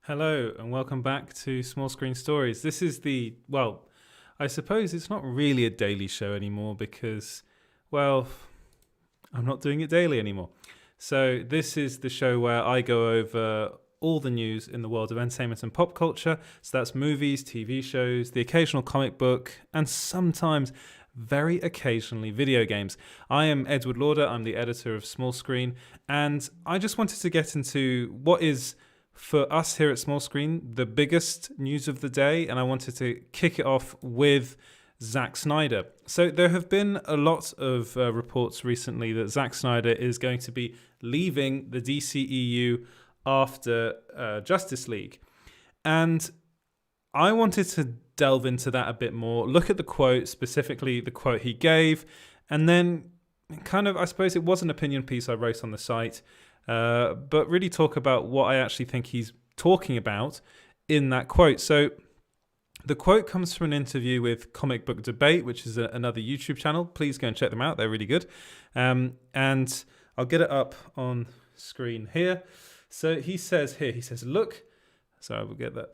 Hello and welcome back to Small Screen Stories. This is I suppose it's not really a daily show anymore because, I'm not doing it daily anymore. So this is the show where I go over all the news in the world of entertainment and pop culture. So that's movies, TV shows, the occasional comic book, and sometimes, very occasionally, video games. I am Edward Lauder. I'm the editor of Small Screen, and I just wanted to get into what is, for us here at Small Screen, the biggest news of the day, and I wanted to kick it off with Zack Snyder. So there have been a lot of reports recently that Zack Snyder is going to be leaving the DCEU after Justice League. And I wanted to delve into that a bit more, look at the quote, specifically the quote he gave, and then I suppose it was an opinion piece I wrote on the site, but really talk about what I actually think he's talking about in that quote. So the quote comes from an interview with Comic Book Debate, which is another YouTube channel. Please go and check them out. They're really good. And I'll get it up on screen here. So he says, look, sorry, I will get that.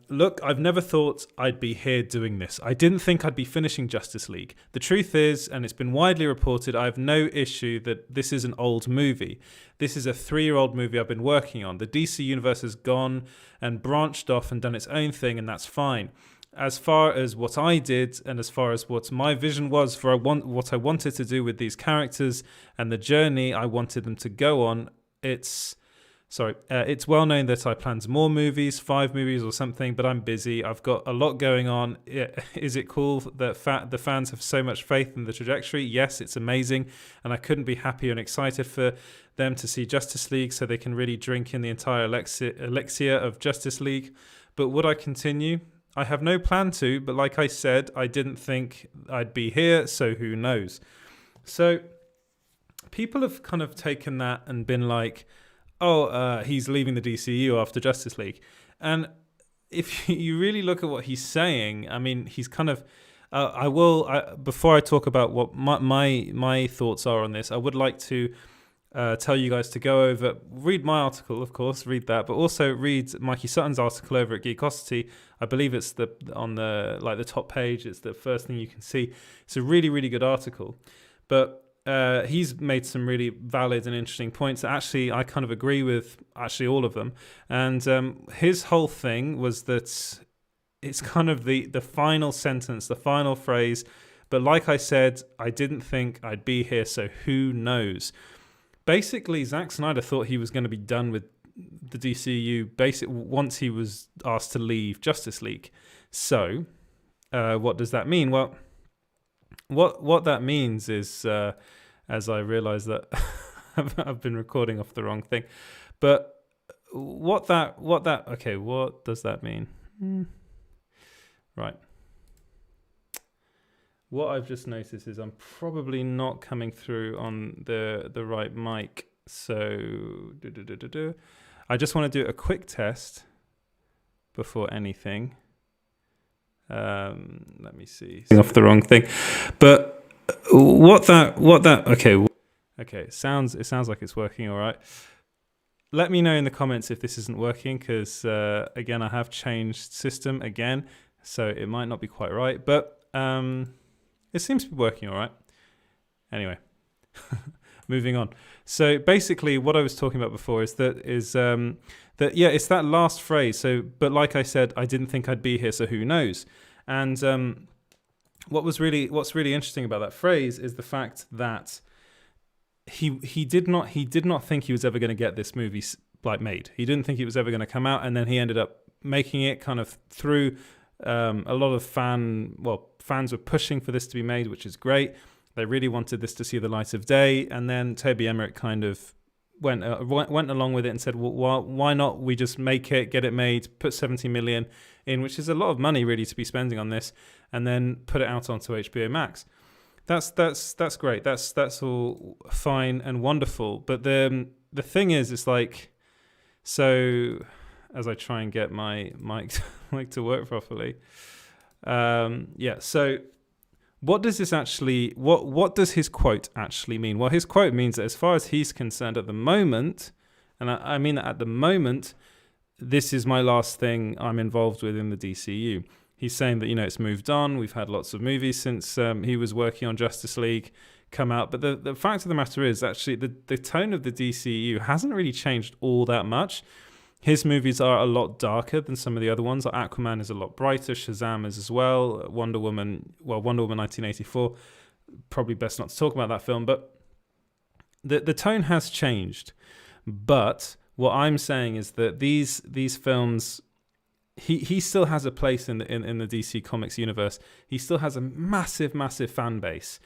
Look, I've never thought I'd be here doing this. I didn't think I'd be finishing Justice League. The truth is, and it's been widely reported, I have no issue that this is an old movie. This is a 3-year-old movie I've been working on. The DC universe has gone and branched off and done its own thing, and that's fine. As far as what I did and as far as what my vision was for what I wanted to do with these characters and the journey I wanted them to go on, it's well known that I planned more movies, 5 movies or something, but I'm busy. I've got a lot going on. Is it cool that the fans have so much faith in the trajectory? Yes, it's amazing. And I couldn't be happier and excited for them to see Justice League so they can really drink in the entire elixir of Justice League. But would I continue? I have no plan to, but like I said, I didn't think I'd be here, so who knows? So people have kind of taken that and been like, he's leaving the DCU after Justice League. And if you really look at what he's saying, I mean, he's kind of... before I talk about what my thoughts are on this, I would like to tell you guys to go over, read my article, of course, read that, but also read Mikey Sutton's article over at Geekosity. I believe it's on the top page. It's the first thing you can see. It's a really, really good article. But he's made some really valid and interesting points that actually I kind of agree with, actually all of them. And his whole thing was that it's kind of the final sentence, the final phrase. But like I said, I didn't think I'd be here, so who knows? Basically, Zack Snyder thought he was going to be done with the DCU once he was asked to leave Justice League. So what does that mean? Well, what that means is, as I realise that I've been recording off the wrong thing, but what does that mean? Right. What I've just noticed is I'm probably not coming through on the right mic. So I just want to do a quick test before anything. Let me see. Off the wrong thing, but okay. It sounds like it's working all right. Let me know in the comments if this isn't working, because again, I have changed system again, so it might not be quite right, but it seems to be working all right. Anyway, moving on. So basically, what I was talking about before is that it's that last phrase. So, but like I said, I didn't think I'd be here, so who knows? And what's really interesting about that phrase is the fact that he did not think he was ever going to get this movie made. He didn't think it was ever going to come out, and then he ended up making it kind of through a lot of fans were pushing for this to be made, which is great. They really wanted this to see the light of day, and then Toby Emmerich kind of went along with it and said, well, why not we just make it, get it made, put 70 million in, which is a lot of money really to be spending on this, and then put it out onto HBO Max. That's great. That's all fine and wonderful. But the thing is, it's like, so as I try and get my mic to work properly, so what does this actually, what does his quote actually mean? Well, his quote means that as far as he's concerned at the moment, and I mean that at the moment, this is my last thing I'm involved with in the DCEU. He's saying that, it's moved on. We've had lots of movies since he was working on Justice League come out. But the fact of the matter is, actually, the tone of the DCEU hasn't really changed all that much. His movies are a lot darker than some of the other ones. Like Aquaman is a lot brighter. Shazam is as well. Wonder Woman 1984. Probably best not to talk about that film. But the tone has changed. But what I'm saying is that these films... He still has a place in the DC Comics universe. He still has a massive, massive fan base.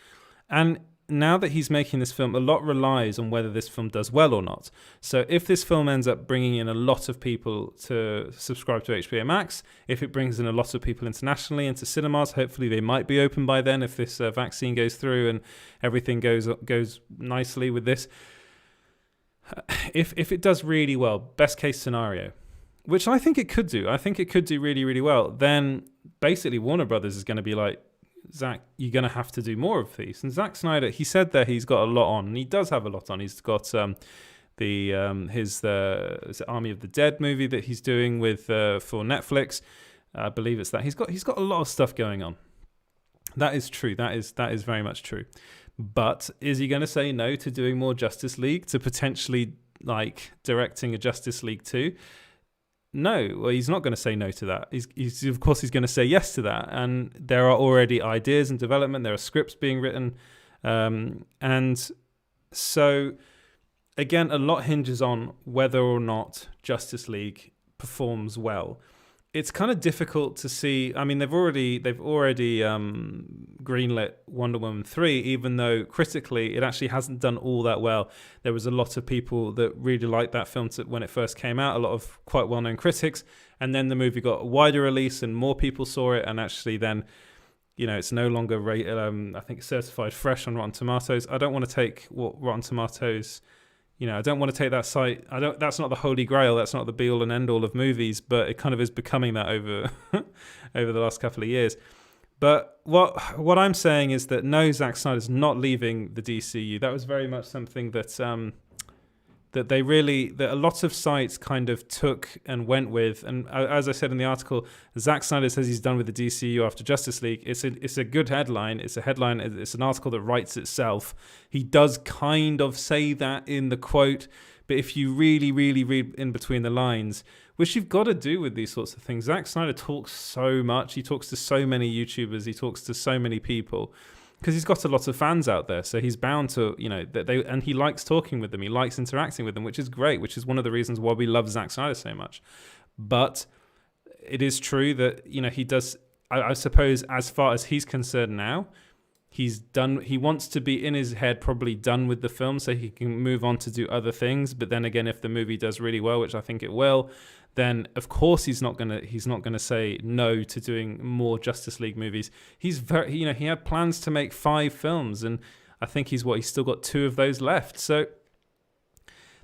And now that he's making this film, a lot relies on whether this film does well or not. So if this film ends up bringing in a lot of people to subscribe to HBO Max, if it brings in a lot of people internationally into cinemas, hopefully they might be open by then if this vaccine goes through and everything goes nicely with this. If it does really well, best case scenario, which I think it could do. I think it could do really, really well. Then basically Warner Brothers is going to be like, Zack, you're going to have to do more of these. And Zack Snyder, he said that he's got a lot on. And he does have a lot on. He's got his Army of the Dead movie that he's doing with for Netflix. I believe it's that. He's got a lot of stuff going on. That is true. That is very much true. But is he going to say no to doing more Justice League, to potentially directing a Justice League 2? No, well, he's not going to say no to that. He's of course he's going to say yes to that. And there are already ideas in development. There are scripts being written, and so again, a lot hinges on whether or not Justice League performs well. It's kind of difficult to see. I mean, they've already greenlit Wonder Woman 3, even though critically it actually hasn't done all that well. There was a lot of people that really liked that film when it first came out, a lot of quite well-known critics, and then the movie got a wider release and more people saw it, and actually then, it's no longer rated, I think certified fresh on Rotten Tomatoes. I don't want to take what Rotten Tomatoes... I don't want to take that site. That's not the holy grail. That's not the be all and end all of movies. But it kind of is becoming that over the last couple of years. But what I'm saying is that no, Zack Snyder's not leaving the DCU. That was very much something that that a lot of sites kind of took and went with. And as I said in the article, Zack Snyder says he's done with the DCU after Justice League. It's a good headline. It's a headline. It's an article that writes itself. He does kind of say that in the quote, but if you really, really read in between the lines, which you've got to do with these sorts of things, Zack Snyder talks so much. He talks to so many YouTubers. He talks to so many people, because he's got a lot of fans out there, so he's bound to, and he likes talking with them, he likes interacting with them, which is great, which is one of the reasons why we love Zack Snyder so much. But it is true that, he does, I suppose, as far as he's concerned now, he's done. He wants to be in his head probably done with the film so he can move on to do other things. But then again, if the movie does really well, which I think it will, then of course he's not gonna say no to doing more Justice League movies. He's he had plans to make 5 films, and I think he's still got 2 of those left. So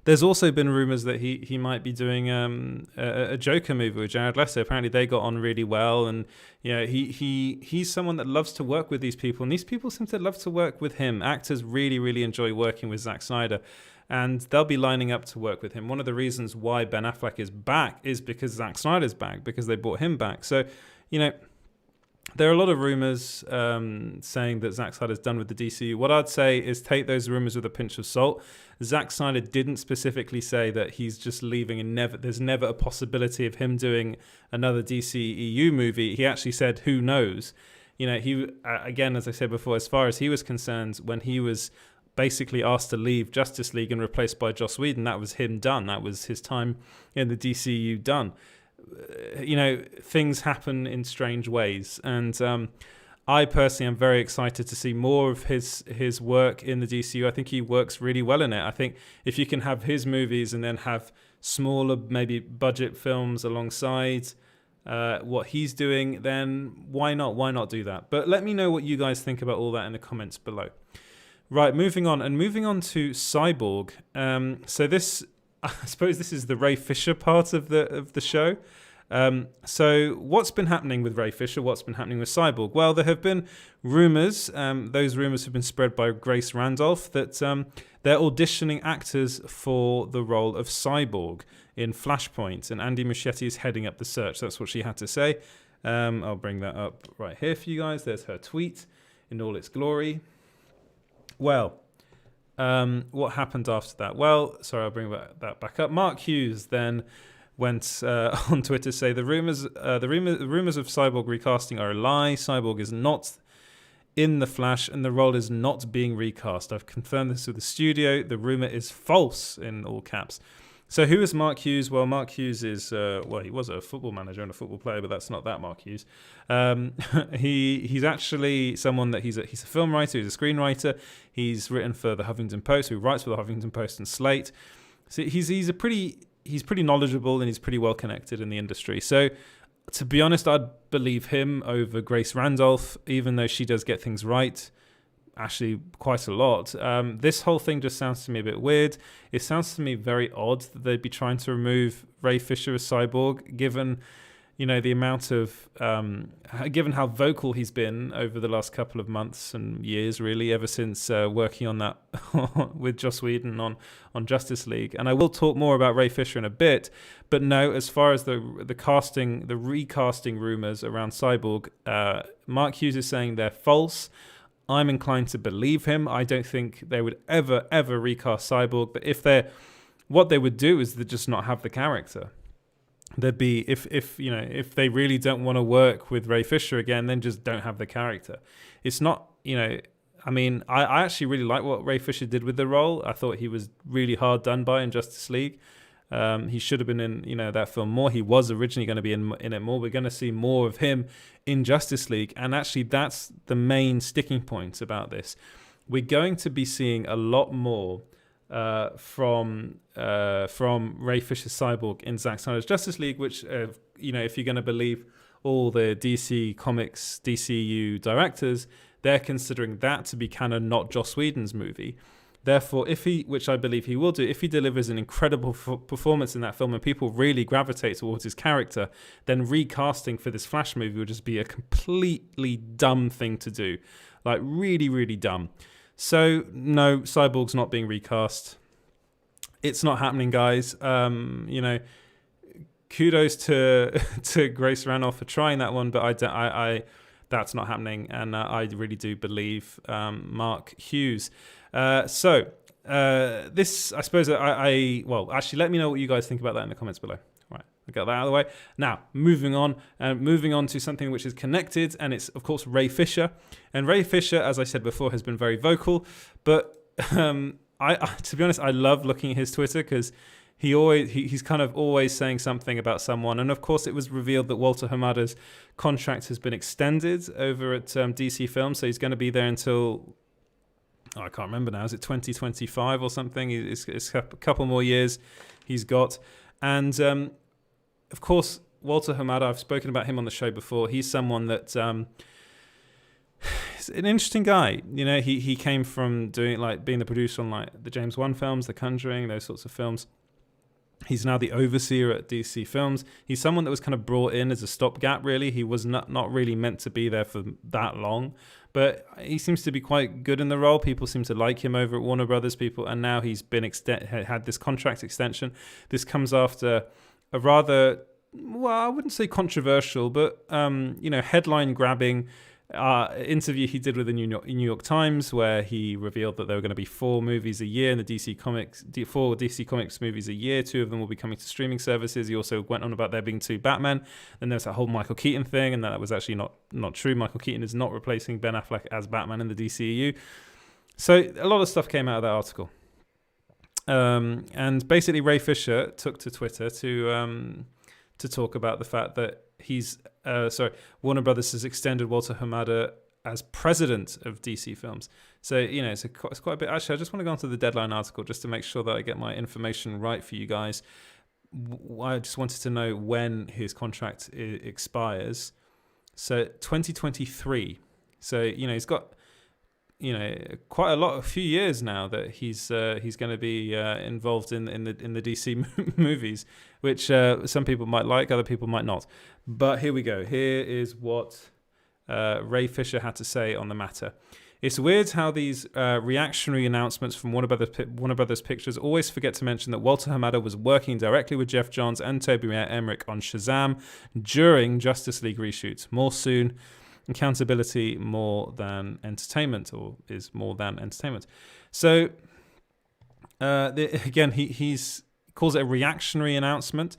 there's also been rumors that he might be doing a Joker movie with Jared Leto. Apparently they got on really well, and he's someone that loves to work with these people, and these people seem to love to work with him. Actors really, really enjoy working with Zack Snyder, and they'll be lining up to work with him. One of the reasons why Ben Affleck is back is because Zack Snyder's back, because they brought him back. So, there are a lot of rumors saying that Zack Snyder's done with the DCU. What I'd say is take those rumors with a pinch of salt. Zack Snyder didn't specifically say that he's just leaving and there's never a possibility of him doing another DCEU movie. He actually said, who knows? He again, as I said before, as far as he was concerned, when he was basically asked to leave Justice League and replaced by Joss Whedon, that was him done. That was his time in the DCU done. Things happen in strange ways, and I personally am very excited to see more of his work in the DCU. I think he works really well in it. I think if you can have his movies and then have smaller, maybe budget films alongside what he's doing, then why not? Why not do that? But let me know what you guys think about all that in the comments below. Right, moving on to Cyborg. So this, I suppose, this is the Ray Fisher part of the show. So what's been happening with Ray Fisher? What's been happening with Cyborg? Well, there have been rumors. Those rumors have been spread by Grace Randolph that they're auditioning actors for the role of Cyborg in Flashpoint, and Andy Muschietti is heading up the search. That's what she had to say. I'll bring that up right here for you guys. There's her tweet in all its glory. Well, what happened after that? Well, sorry, I'll bring that back up. Mark Hughes then went on Twitter to say the rumors of Cyborg recasting are a lie. Cyborg is not in the Flash, and the role is not being recast. I've confirmed this with the studio. The rumor is false, in all caps. So who is Mark Hughes? Well, Mark Hughes is, he was a football manager and a football player, but that's not that Mark Hughes. He's actually someone that he's a film writer, he's a screenwriter. He's written for the Huffington Post, who writes for the Huffington Post and Slate. So he's pretty knowledgeable, and he's pretty well connected in the industry. So to be honest, I'd believe him over Grace Randolph, even though she does get things right, actually quite a lot. This whole thing just sounds to me a bit weird. It sounds to me very odd that they'd be trying to remove Ray Fisher as Cyborg, given the amount of given how vocal he's been over the last couple of months and years, really, ever since working on that with Joss Whedon on Justice League. And I will talk more about Ray Fisher in a bit, but no, as far as the recasting rumors around Cyborg, Mark Hughes is saying they're false. I'm inclined to believe him. I don't think they would ever recast Cyborg, but what they would do is they'd just not have the character. There'd be, if they really don't want to work with Ray Fisher again, then just don't have the character. It's not, I actually really like what Ray Fisher did with the role. I thought he was really hard done by in Justice League. He should have been in, that film more. He was originally going to be in it more. We're going to see more of him in Justice League. And actually, that's the main sticking point about this. We're going to be seeing a lot more from Ray Fisher's Cyborg in Zack Snyder's Justice League, which, if you're going to believe all the DC Comics, DCEU directors, they're considering that to be canon, not Joss Whedon's movie. Therefore, which I believe he will do, if he delivers an incredible performance in that film and people really gravitate towards his character, then recasting for this Flash movie would just be a completely dumb thing to do. Like, really, really dumb. So, no, Cyborg's not being recast. It's not happening, guys. Kudos to Grace Randolph for trying that one, but that's not happening, and I really do believe Mark Hughes. This, I suppose, actually, let me know what you guys think about that in the comments below. Right, I got that out of the way. Now, moving on to something which is connected, and it's, of course, Ray Fisher. And Ray Fisher, as I said before, has been very vocal, but to be honest, I love looking at his Twitter because he's kind of always saying something about someone. And of course, it was revealed that Walter Hamada's contract has been extended over at DC Films, so he's going to be there until, I can't remember now, is it 2025 or something? It's a couple more years he's got. And of course, Walter Hamada, I've spoken about him on the show before. He's someone that he's an interesting guy. He came from being the producer on the James Wan films, The Conjuring, those sorts of films. He's now the overseer at DC Films. He's someone that was kind of brought in as a stopgap, really. He was not really meant to be there for that long, but he seems to be quite good in the role. People seem to like him over at Warner Brothers, and now he's been had this contract extension. This comes after a rather, I wouldn't say controversial, but headline-grabbing interview he did with the New York Times, where he revealed that there were going to be 4 movies a year in the DC Comics movies a year. 2 of them will be coming to streaming services. He also went on about there being 2 Batman. Then there's that whole Michael Keaton thing, and that was actually not true. Michael Keaton is not replacing Ben Affleck as Batman in the DCEU. So a lot of stuff came out of that article. And basically Ray Fisher took to Twitter to talk about the fact that Warner Brothers has extended Walter Hamada as president of DC Films. So, it's quite a bit. Actually, I just want to go on to the Deadline article just to make sure that I get my information right for you guys. I just wanted to know when his contract expires. So 2023. So, he's got, quite a few years now that he's going to be involved in the DC movies, which some people might like, other people might not. But here we go. Here is what Ray Fisher had to say on the matter. It's weird how these reactionary announcements from Warner Brothers Pictures always forget to mention that Walter Hamada was working directly with Jeff Johns and Toby Emmerich on Shazam during Justice League reshoots. More soon. Accountability more than entertainment, or is more than entertainment. So, again, he's calls it a reactionary announcement,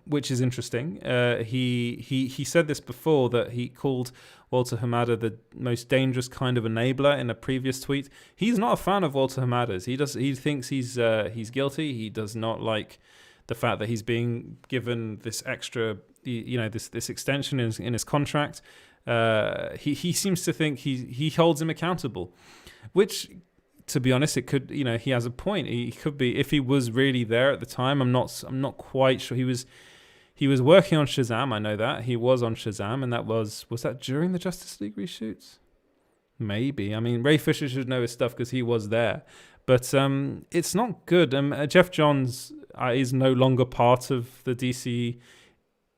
which is interesting. He said this before, that he called Walter Hamada the most dangerous kind of enabler in a previous tweet. He's not a fan of Walter Hamada's. He thinks he's guilty. He does not like the fact that he's being given this extra, this extension in his contract. He seems to think he holds him accountable, which, to be honest, it could, he has a point. He could be, if he was really there at the time. I'm not quite sure. He was working on Shazam. I know that he was on Shazam, and was that during the Justice League reshoots? Maybe. I mean, Ray Fisher should know his stuff because he was there, but it's not good. Jeff Johns is no longer part of the DC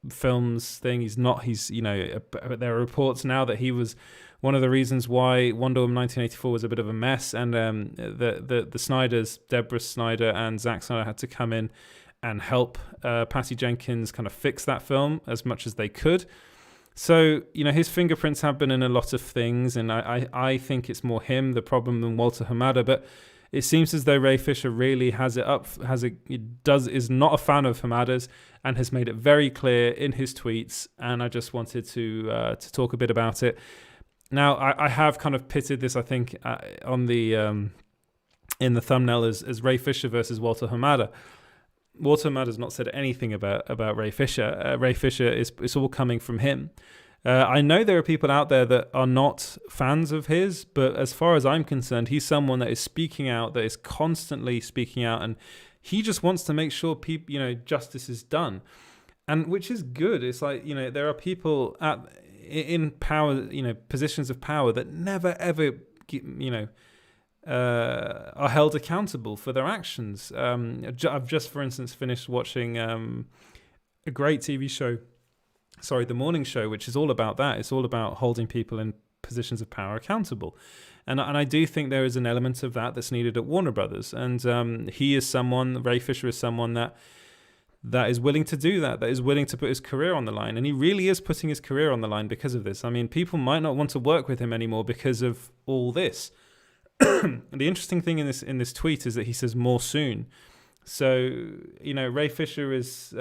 films thing. He's not. There are reports now that he was one of the reasons why Wonder Woman 1984 was a bit of a mess, and the Snyders, Deborah Snyder and Zack Snyder, had to come in and help Patty Jenkins kind of fix that film as much as they could. So, his fingerprints have been in a lot of things, and I think it's more him, the problem, than Walter Hamada. But it seems as though Ray Fisher really is not a fan of Hamada's, and has made it very clear in his tweets. And I just wanted to talk a bit about it. Now, I have kind of pitted this, I think, on the in the thumbnail as Ray Fisher versus Walter Hamada. Walter Hamada's not said anything about Ray Fisher. Ray Fisher, it's all coming from him. I know there are people out there that are not fans of his, but as far as I'm concerned, he's someone that is speaking out, that is constantly speaking out, and he just wants to make sure people, justice is done, and which is good. It's like, there are people in power, positions of power, that never ever, are held accountable for their actions. I've just, for instance, finished watching a great TV show, The Morning Show, which is all about that. It's all about holding people in positions of power accountable. And I do think there is an element of that that's needed at Warner Brothers. And Ray Fisher is someone that is willing to do that is willing to put his career on the line. And he really is putting his career on the line because of this. I mean, people might not want to work with him anymore because of all this. The interesting thing in this tweet is that he says more soon. So, Ray Fisher is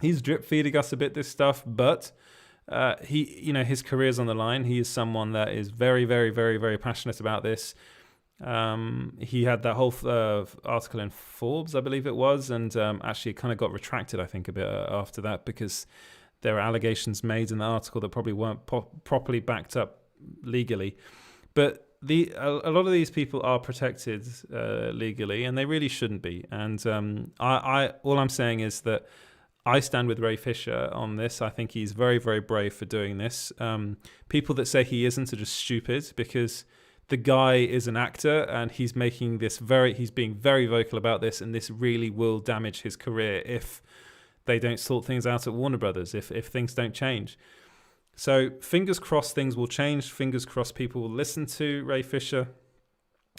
he's drip feeding us a bit this stuff, but his career's on the line. He is someone that is very, very, very, very passionate about this. He had that whole article in Forbes, I believe it was, and actually it kind of got retracted, I think, a bit after that, because there were allegations made in the article that probably weren't properly backed up legally. But a lot of these people are protected legally, and they really shouldn't be. And all I'm saying is that I stand with Ray Fisher on this. I think he's very, very brave for doing this. People that say he isn't are just stupid, because the guy is an actor, and he's being very vocal about this, and this really will damage his career if they don't sort things out at Warner Brothers, if things don't change. So fingers crossed things will change. Fingers crossed people will listen to Ray Fisher.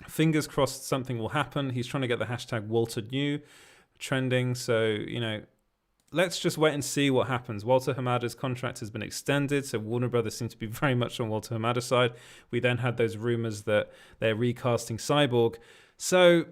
Fingers crossed something will happen. He's trying to get the hashtag #WalterNew trending. So, let's just wait and see what happens. Walter Hamada's contract has been extended, so Warner Brothers seem to be very much on Walter Hamada's side. We then had those rumors that they're recasting Cyborg. So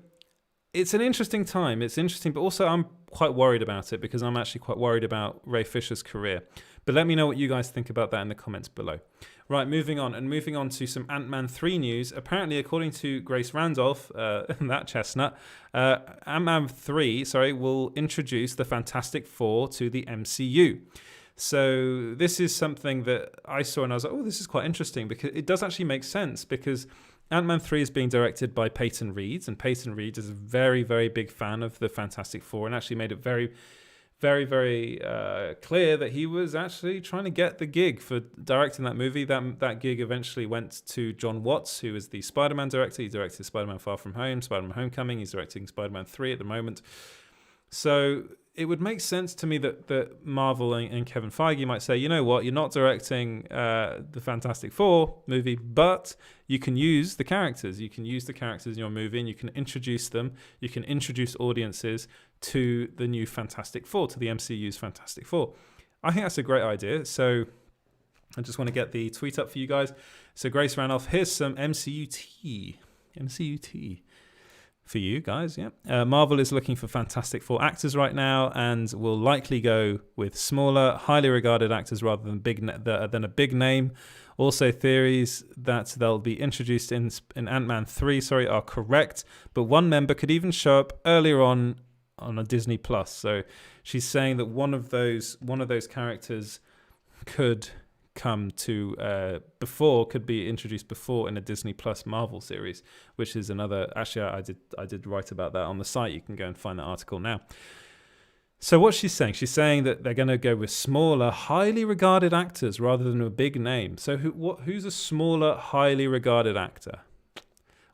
it's an interesting time. It's interesting, but also I'm quite worried about it, because I'm actually quite worried about Ray Fisher's career. But let me know what you guys think about that in the comments below. Right, moving on to some Ant-Man 3 news. Apparently, according to Grace Randolph, that chestnut, Ant-Man 3, will introduce the Fantastic Four to the MCU. So this is something that I saw and I was like, oh, this is quite interesting, because it does actually make sense, because Ant-Man 3 is being directed by Peyton Reed, and Peyton Reed is a very, very big fan of the Fantastic Four, and actually made it very, very, very clear that he was actually trying to get the gig for directing that movie. That gig eventually went to John Watts, who is the Spider-Man director. He directed Spider-Man Far From Home, Spider-Man Homecoming. He's directing Spider-Man 3 at the moment. So it would make sense to me that Marvel and Kevin Feige might say, you know what, you're not directing the Fantastic Four movie, but you can use the characters. You can use the characters in your movie, and you can introduce them. You can introduce audiences to the new Fantastic Four, to the MCU's Fantastic Four. I think that's a great idea. So I just want to get the tweet up for you guys. So Grace ran off. Here's some MCU tea for you guys. Yeah. Marvel is looking for Fantastic Four actors right now, and will likely go with smaller, highly regarded actors rather than than a big name. Also, theories that they'll be introduced in Ant-Man 3, are correct, but one member could even show up earlier on a Disney Plus. So she's saying that one of those characters could come to could be introduced before in a Disney Plus Marvel series, which is another. Actually, I did write about that on the site. You can go and find that article now. So what she's saying that they're going to go with smaller, highly regarded actors rather than a big name. So who's a smaller, highly regarded actor?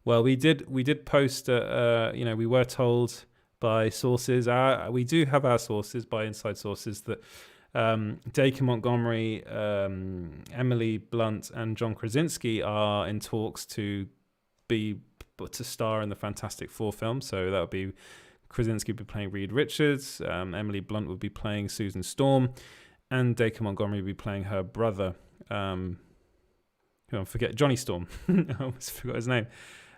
Well, we did post. We were told by sources. We do have our sources by inside sources that Dacre Montgomery, Emily Blunt, and John Krasinski are in talks to star in the Fantastic Four film. So that would be Krasinski would be playing Reed Richards, Emily Blunt would be playing Susan Storm, and Dacre Montgomery would be playing her brother, Johnny Storm. I almost forgot his name.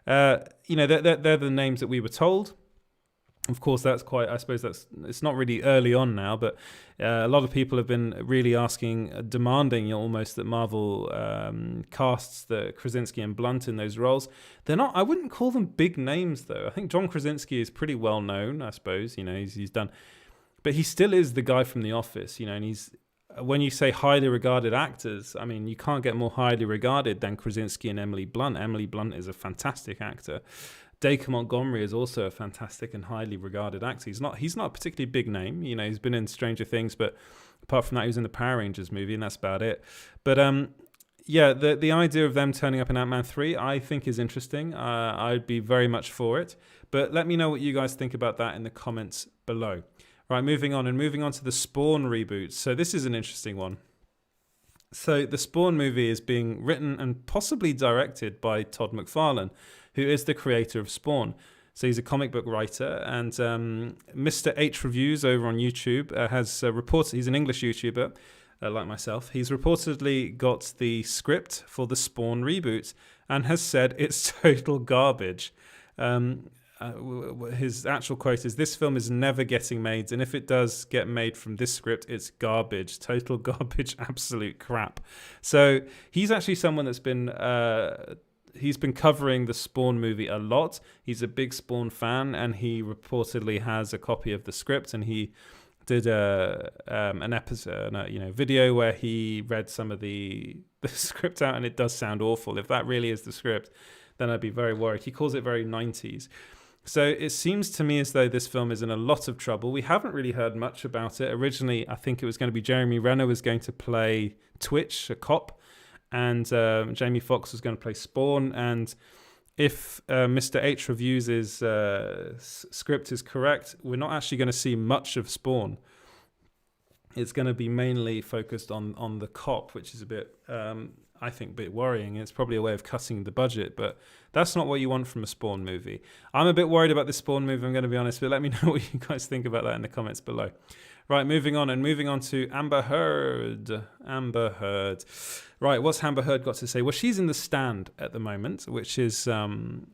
They're the names that we were told. Of course, it's not really early on now, but a lot of people have been really demanding almost that Marvel casts the Krasinski and Blunt in those roles. They're not, I wouldn't call them big names though. I think John Krasinski is pretty well known, I suppose, he's done, but he still is the guy from The Office, and when you say highly regarded actors, I mean, you can't get more highly regarded than Krasinski and Emily Blunt. Emily Blunt is a fantastic actor. Dacre Montgomery is also a fantastic and highly regarded actor. He's not a particularly big name. He's been in Stranger Things, but apart from that, he was in the Power Rangers movie, and that's about it. But the idea of them turning up in Ant-Man 3, I think is interesting. I'd be very much for it. But let me know what you guys think about that in the comments below. Right, moving on to the Spawn reboot. So this is an interesting one. So the Spawn movie is being written and possibly directed by Todd McFarlane, who is the creator of Spawn. So he's a comic book writer, and Mr. H Reviews over on YouTube has reported, he's an English YouTuber like myself, he's reportedly got the script for the Spawn reboot and has said it's total garbage. His actual quote is, "This film is never getting made, and if it does get made from this script, it's garbage, total garbage, absolute crap." So he's actually someone that's been he's been covering the Spawn movie a lot. He's a big Spawn fan, and he reportedly has a copy of the script, and he did an episode, video where he read some of the script out, and it does sound awful. If that really is the script, then I'd be very worried. He calls it very 90s. So it seems to me as though this film is in a lot of trouble. We haven't really heard much about it. Originally, I think it was going to be Jeremy Renner was going to play Twitch, a cop, and Jamie Foxx was going to play Spawn. And if Mr. H Reviews' script is correct, we're not actually going to see much of Spawn. It's going to be mainly focused on the cop, which is a bit, I think, a bit worrying. It's probably a way of cutting the budget, but that's not what you want from a Spawn movie. I'm a bit worried about the Spawn movie, I'm going to be honest, but let me know what you guys think about that in the comments below. Right, moving on to Amber Heard. Right, what's Amber Heard got to say? Well, she's in The Stand at the moment, which is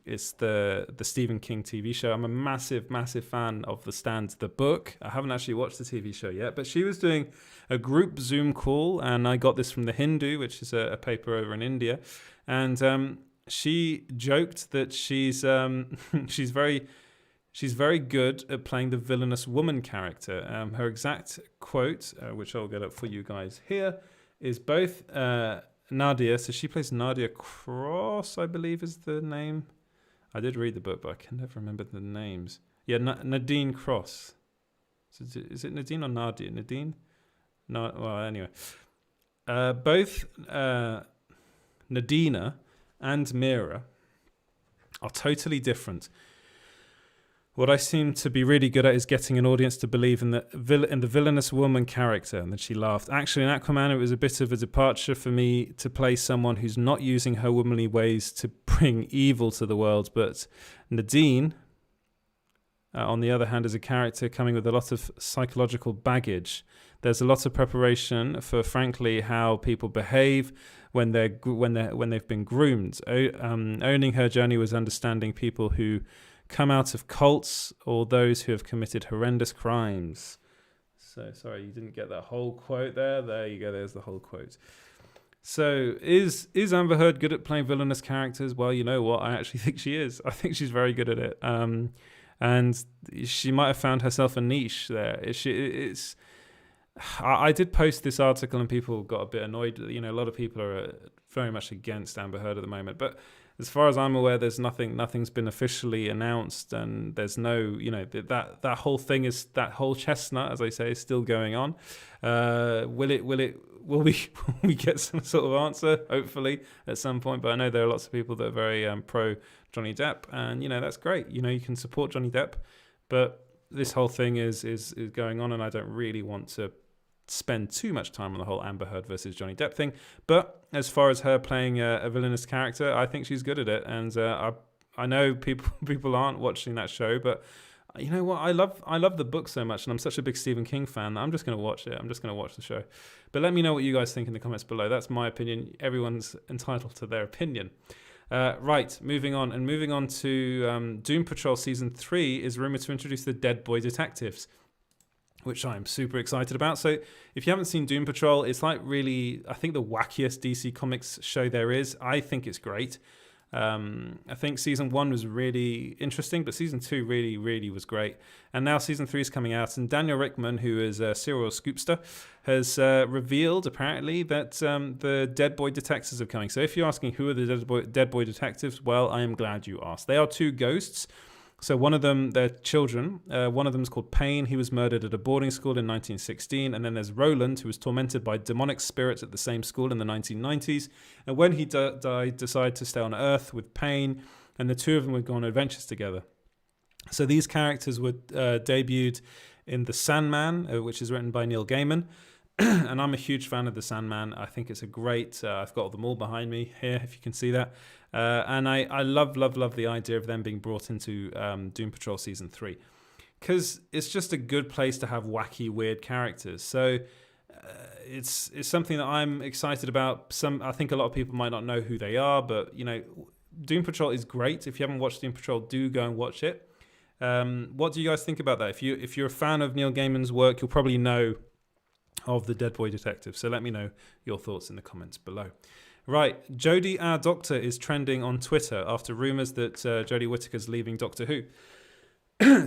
it's the Stephen King TV show. I'm a massive, massive fan of The Stand, the book. I haven't actually watched the TV show yet, but she was doing a group Zoom call, and I got this from The Hindu, which is a paper over in India, and she joked that she's very good at playing the villainous woman character. Her exact quote, which I'll get up for you guys here, is both Nadia. So she plays Nadia Cross, I believe is the name. I did read the book, but I can never remember the names. Yeah, Nadine Cross. So is it Nadine or Nadia? Nadine? No. Well, anyway, both Nadina and Mira are totally different. what I seem to be really good at is getting an audience to believe in the villainous woman character. And then she laughed. Actually, in Aquaman, it was a bit of a departure for me to play someone who's not using her womanly ways to bring evil to the world. But Nadine, on the other hand, is a character coming with a lot of psychological baggage. There's a lot of preparation for, frankly, how people behave when they've been groomed. Owning her journey was understanding people who come out of cults or those who have committed horrendous crimes. So, sorry, you didn't get that whole quote there. There you go. There's the whole quote. So, is Amber Heard good at playing villainous characters? Well, you know what? I actually think she is. I think she's very good at it. And she might have found herself a niche there. I did post this article and people got a bit annoyed. A lot of people are very much against Amber Heard at the moment. But as far as I'm aware, there's nothing's been officially announced, and there's no, that whole thing is, that whole chestnut, as I say, is still going on. Will we get some sort of answer, hopefully, at some point? But I know there are lots of people that are very pro Johnny Depp, and that's great. You can support Johnny Depp, but this whole thing is going on, and I don't really want to spend too much time on the whole Amber Heard versus Johnny Depp thing. But as far as her playing a villainous character, I think she's good at it, and I know people aren't watching that show, but you know what? I love the book so much, and I'm such a big Stephen King fan that I'm just going to watch it. I'm just going to watch the show. But let me know what you guys think in the comments below. That's my opinion. Everyone's entitled to their opinion. Right, moving on to Doom Patrol Season 3 is rumoured to introduce the Dead Boy Detectives, which I'm super excited about. So if you haven't seen Doom Patrol, it's like really, I think, the wackiest DC Comics show there is. I think it's great. I think Season 1 was really interesting, but Season 2 really, really was great. And now Season 3 is coming out, and Daniel Rickman, who is a serial scoopster, has revealed, apparently, that the Dead Boy Detectives are coming. So if you're asking who are the Dead Boy Detectives, well, I am glad you asked. They are two ghosts. So one of them, they're children. One of them is called Payne. He was murdered at a boarding school in 1916. And then there's Roland, who was tormented by demonic spirits at the same school in the 1990s. And when he died, decided to stay on Earth with Payne. And the two of them would go on adventures together. So these characters were debuted in The Sandman, which is written by Neil Gaiman. And I'm a huge fan of The Sandman. I think it's a great... I've got them all behind me here, if you can see that. And I love the idea of them being brought into Doom Patrol Season 3. Because it's just a good place to have wacky, weird characters. So it's something that I'm excited about. I think a lot of people might not know who they are, but, Doom Patrol is great. If you haven't watched Doom Patrol, do go and watch it. What do you guys think about that? If you're a fan of Neil Gaiman's work, you'll probably know of the Dead Boy Detective. So let me know your thoughts in the comments below. Right, Jodie Our Doctor is trending on Twitter after rumours that Jodie Whittaker's leaving Doctor Who.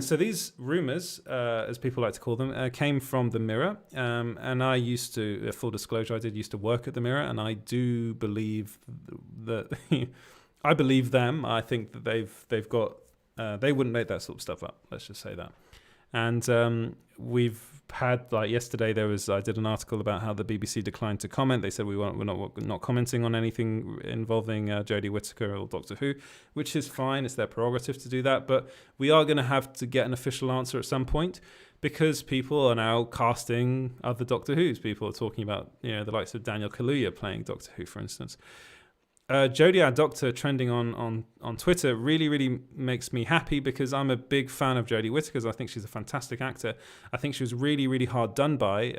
So these rumours, as people like to call them, came from The Mirror. And I used to, full disclosure, I did used to work at The Mirror, and I do believe that, I believe them. I think that they've got, they wouldn't make that sort of stuff up, let's just say that. And we've had, like yesterday, I did an article about how the BBC declined to comment. They said we're not commenting on anything involving Jodie Whittaker or Doctor Who, which is fine. It's their prerogative to do that. But we are going to have to get an official answer at some point, because people are now casting other Doctor Whos. People are talking about the likes of Daniel Kaluuya playing Doctor Who, for instance. Jodie Our Doctor trending on Twitter really, really makes me happy, because I'm a big fan of Jodie Whittaker. I think she's a fantastic actor. I think she was really, really hard done by,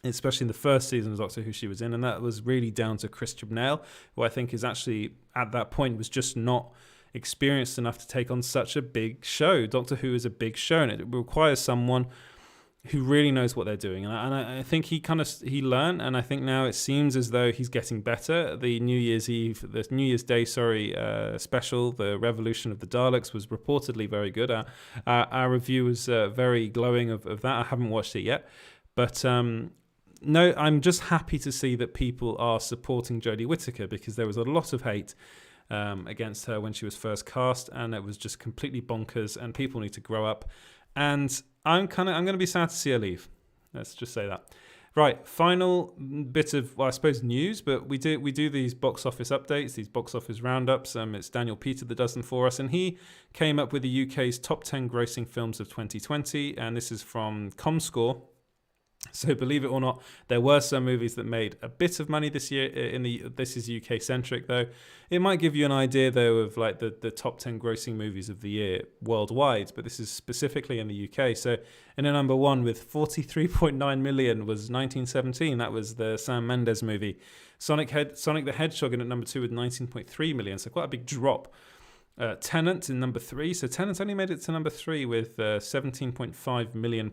especially in the first season of Doctor Who she was in, and that was really down to Chris Chibnall, who I think is actually, at that point, was just not experienced enough to take on such a big show. Doctor Who is a big show, and it requires someone who really knows what they're doing. And I think he learned, and I think now it seems as though he's getting better. The New Year's Day, special, The Revolution of the Daleks, was reportedly very good. Our review was very glowing of that. I haven't watched it yet. But no, I'm just happy to see that people are supporting Jodie Whittaker, because there was a lot of hate against her when she was first cast, and it was just completely bonkers, and people need to grow up. And I'm going to be sad to see her leave. Let's just say that. Right, final bit of, well, I suppose, news, but we do these box office updates, these box office roundups. It's Daniel Peter that does them for us, and he came up with the UK's top 10 grossing films of 2020, and this is from ComScore. So believe it or not, there were some movies that made a bit of money this year. This is UK centric though. It might give you an idea though of like the top 10 grossing movies of the year worldwide, but this is specifically in the UK. So in a number one with 43.9 million was 1917. That was the Sam Mendes movie. Sonic the Hedgehog in at number two with 19.3 million. So quite a big drop. Tenet in number three. So Tenet's only made it to number three with £17.5 million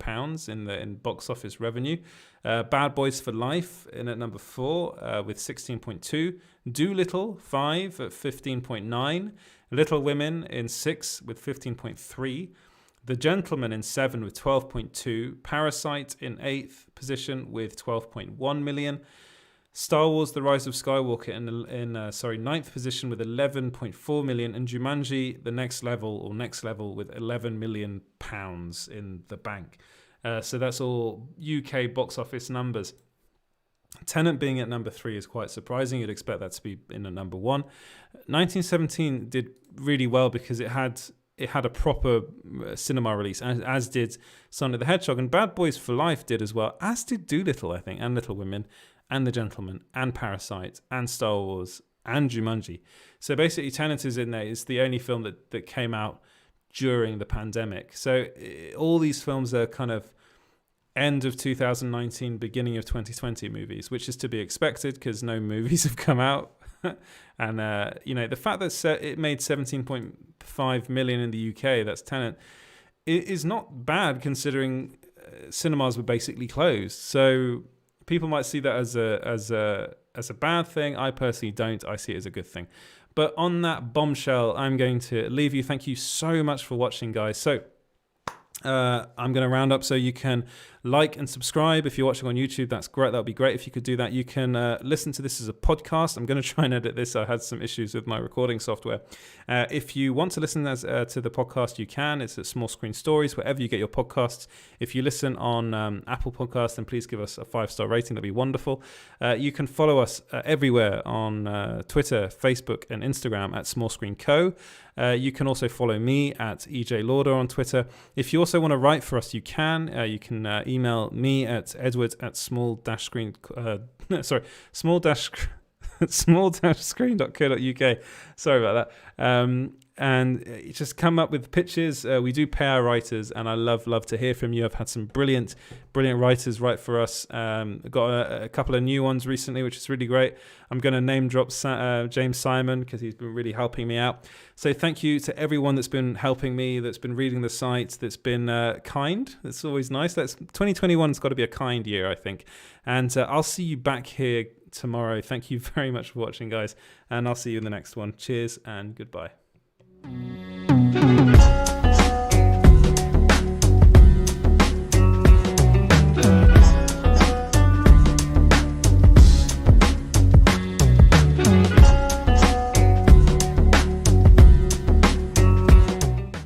in box office revenue. Bad Boys for Life in at number four with 16.2. Doolittle 5 at 15.9. Little Women in 6 with 15.3. The Gentleman in 7 with 12.2. Parasite in 8th position with 12.1 million. Star Wars: The Rise of Skywalker in 9th position with 11.4 million, and Jumanji: The Next Level with 11 million pounds in the bank. So that's all UK box office numbers. Tenet being at number 3 is quite surprising. You'd expect that to be in at number 1. 1917 did really well because it had a proper cinema release, as did Sonic the Hedgehog, and Bad Boys for Life did as well, as did Doolittle, I think, and Little Women, and The Gentleman, and Parasite, and Star Wars, and Jumanji. So basically, Tenet is in there. It's the only film that came out during the pandemic. So all these films are kind of end of 2019, beginning of 2020 movies, which is to be expected because no movies have come out. And, the fact that it made 17.5 million in the UK, that's Tenet, it is not bad considering cinemas were basically closed. So people might see that as a bad thing. I personally don't. I see it as a good thing. But on that bombshell, I'm going to leave you. Thank you so much for watching, guys. So I'm going to round up so you can like and subscribe. If you're watching on YouTube, that's great. That would be great if you could do that. You can listen to this as a podcast. I'm going to try and edit this. I had some issues with my recording software. If you want to listen to the podcast, you can. It's at Small Screen Stories, wherever you get your podcasts. If you listen on Apple Podcasts, then please give us a 5-star rating. That'd be wonderful. You can follow us everywhere on Twitter, Facebook, and Instagram at Small Screen Co. You can also follow me at EJ Lauder on Twitter. If you also want to write for us, you can. You can email me at small-screen.co.uk. Sorry about that. And just come up with pitches. We do pay our writers, and I love to hear from you. I've had some brilliant writers write for us. I've got a couple of new ones recently, which is really great. I'm going to name drop James Simon because he's been really helping me out. So thank you to everyone that's been helping me, that's been reading the site, that's been kind. That's always nice. 2021's got to be a kind year, I think. And I'll see you back here tomorrow. Thank you very much for watching, guys, and I'll see you in the next one. Cheers and goodbye.